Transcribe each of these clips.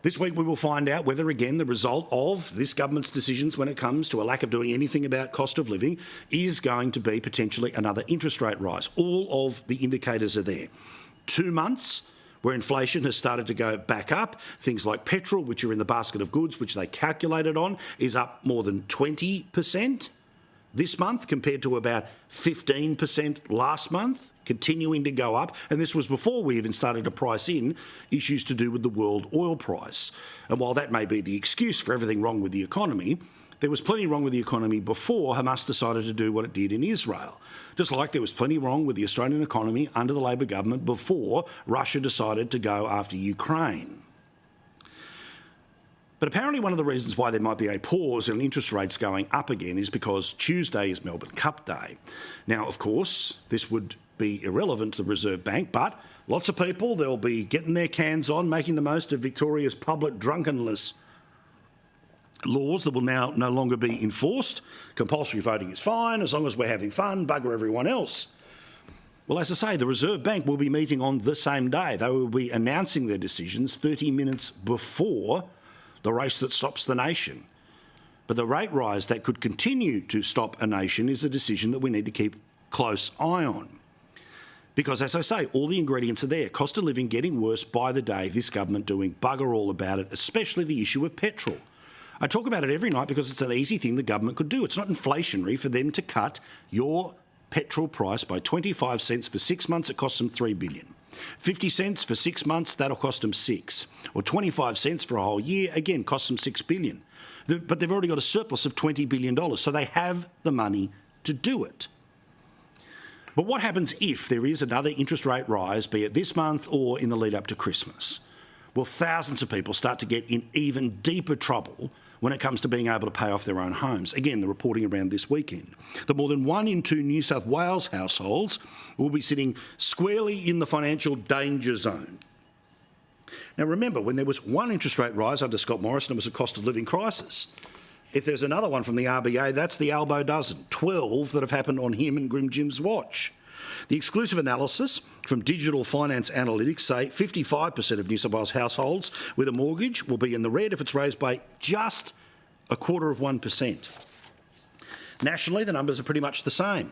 This week we will find out whether, again, the result of this government's decisions when it comes to a lack of doing anything about cost of living is going to be potentially another interest rate rise. All of the indicators are there. 2 months where inflation has started to go back up. Things like petrol, which are in the basket of goods, which they calculated on, is up more than 20% this month compared to about 15% last month, continuing to go up. And this was before we even started to price in issues to do with the world oil price. And while that may be the excuse for everything wrong with the economy, there was plenty wrong with the economy before Hamas decided to do what it did in Israel. Just like there was plenty wrong with the Australian economy under the Labor government before Russia decided to go after Ukraine. But apparently one of the reasons why there might be a pause in interest rates going up again is because Tuesday is Melbourne Cup Day. Now, of course, this would be irrelevant to the Reserve Bank, but lots of people, they'll be getting their cans on, making the most of Victoria's public drunkenness laws that will now no longer be enforced. Compulsory voting is fine as long as we're having fun, bugger everyone else. Well, as I say, the Reserve Bank will be meeting on the same day. They will be announcing their decisions 30 minutes before the race that stops the nation. But the rate rise that could continue to stop a nation is a decision that we need to keep close eye on. Because, as I say, all the ingredients are there. Cost of living getting worse by the day, this government doing bugger all about it, especially the issue of petrol. I talk about it every night because it's an easy thing the government could do. It's not inflationary for them to cut your petrol price by 25 cents for 6 months. It costs them $3 billion. 50 cents for 6 months, that'll cost them 6. Or 25 cents for a whole year, again, costs them $6 billion. But they've already got a surplus of $20 billion, so they have the money to do it. But what happens if there is another interest rate rise, be it this month or in the lead up to Christmas? Well, thousands of people start to get in even deeper trouble when it comes to being able to pay off their own homes. Again, the reporting around this weekend, that more than 1 in 2 New South Wales households will be sitting squarely in the financial danger zone. Now, remember, when there was one interest rate rise under Scott Morrison, it was a cost of living crisis. If there's another one from the RBA, that's the Albo dozen, 12 that have happened on him and Grim Jim's watch. The exclusive analysis from Digital Finance Analytics say 55% of New South Wales households with a mortgage will be in the red if it's raised by just 0.25%. Nationally, the numbers are pretty much the same.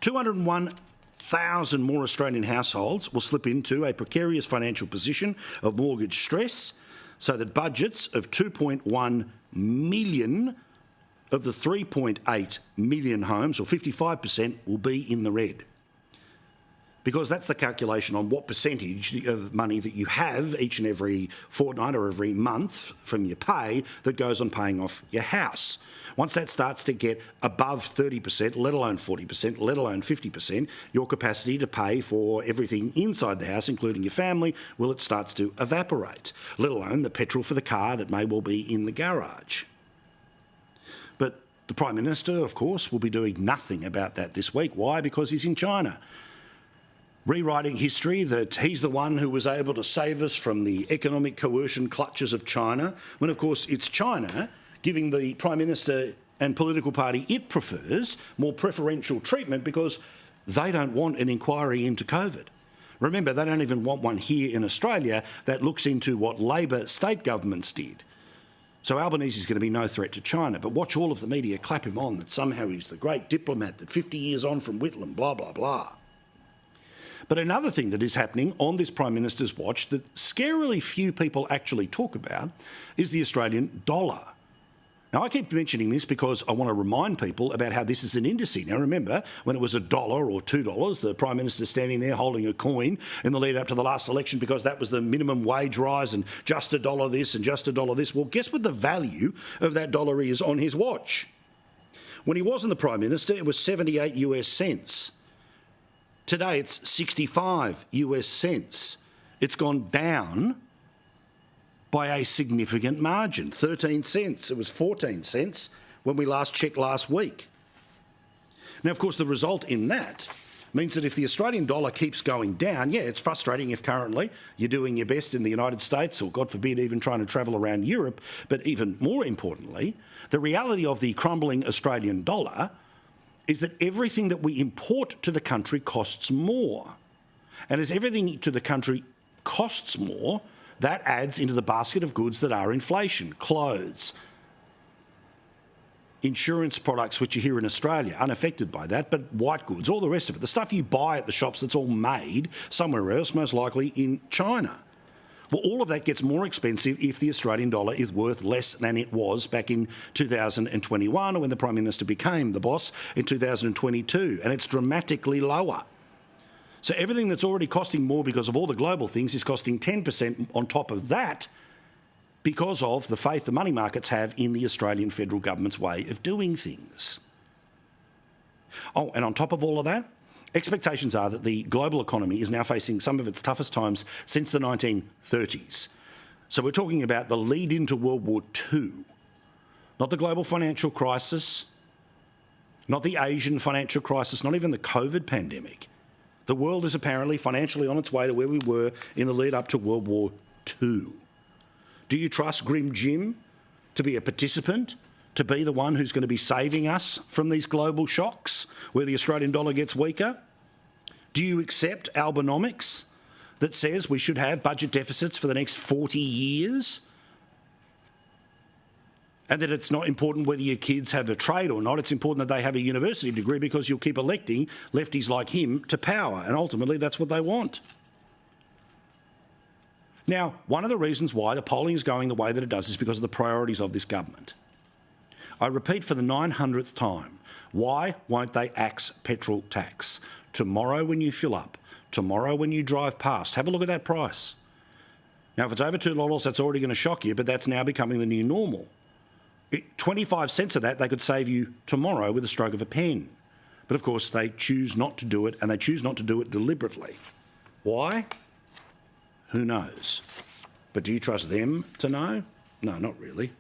201,000 more Australian households will slip into a precarious financial position of mortgage stress, so that budgets of 2.1 million of the 3.8 million homes, or 55%, will be in the red. Because that's the calculation on what percentage of money that you have each and every fortnight or every month from your pay that goes on paying off your house. Once that starts to get above 30%, let alone 40%, let alone 50%, your capacity to pay for everything inside the house, including your family, well, it starts to evaporate, let alone the petrol for the car that may well be in the garage. But the Prime Minister, of course, will be doing nothing about that this week. Why? Because he's in China, rewriting history that he's the one who was able to save us from the economic coercion clutches of China, when, of course, it's China giving the Prime Minister and political party it prefers more preferential treatment because they don't want an inquiry into COVID. Remember, they don't even want one here in Australia that looks into what Labor state governments did. So Albanese is going to be no threat to China, but watch all of the media clap him on that somehow he's the great diplomat that 50 years on from Whitlam, blah, blah, blah. But another thing that is happening on this Prime Minister's watch that scarily few people actually talk about is the Australian dollar. Now, I keep mentioning this because I want to remind people about how this is an indice. Now, remember, when it was $1 or $2, the Prime Minister standing there holding a coin in the lead up to the last election because that was the minimum wage rise and just $1 this and just $1 this. Well, guess what the value of that dollar is on his watch? When he wasn't the Prime Minister, it was 78 US cents. Today, it's 65 US cents. It's gone down by a significant margin, 13 cents. It was 14 cents when we last checked last week. Now, of course, the result in that means that if the Australian dollar keeps going down, yeah, it's frustrating if currently you're doing your best in the United States or, God forbid, even trying to travel around Europe. But even more importantly, the reality of the crumbling Australian dollar is that everything that we import to the country costs more. And as everything to the country costs more, That adds into the basket of goods that are inflation: clothes, insurance products, which are here in Australia, unaffected by that, but white goods, all the rest of it. The stuff you buy at the shops that's all made somewhere else, most likely in China. Well, all of that gets more expensive if the Australian dollar is worth less than it was back in 2021, or when the Prime Minister became the boss in 2022, and it's dramatically lower. So everything that's already costing more because of all the global things is costing 10% on top of that, because of the faith the money markets have in the Australian federal government's way of doing things. Oh, and on top of all of that, expectations are that the global economy is now facing some of its toughest times since the 1930s. So we're talking about the lead into World War II, not the global financial crisis, not the Asian financial crisis, not even the COVID pandemic. The world is apparently financially on its way to where we were in the lead up to World War II. Do you trust Grim Jim to be a participant, to be the one who's going to be saving us from these global shocks where the Australian dollar gets weaker? Do you accept Albenomics that says we should have budget deficits for the next 40 years? And that it's not important whether your kids have a trade or not, it's important that they have a university degree, because you'll keep electing lefties like him to power, and ultimately that's what they want. Now, one of the reasons why the polling is going the way that it does is because of the priorities of this government. I repeat for the 900th time, why won't they axe petrol tax? Tomorrow when you fill up, tomorrow when you drive past, have a look at that price. Now, if it's over $2, that's already going to shock you, but that's now becoming the new normal. 25 cents of that they could save you tomorrow with a stroke of a pen. But of course, they choose not to do it, and they choose not to do it deliberately. Why? Who knows? But do you trust them to know? No, not really.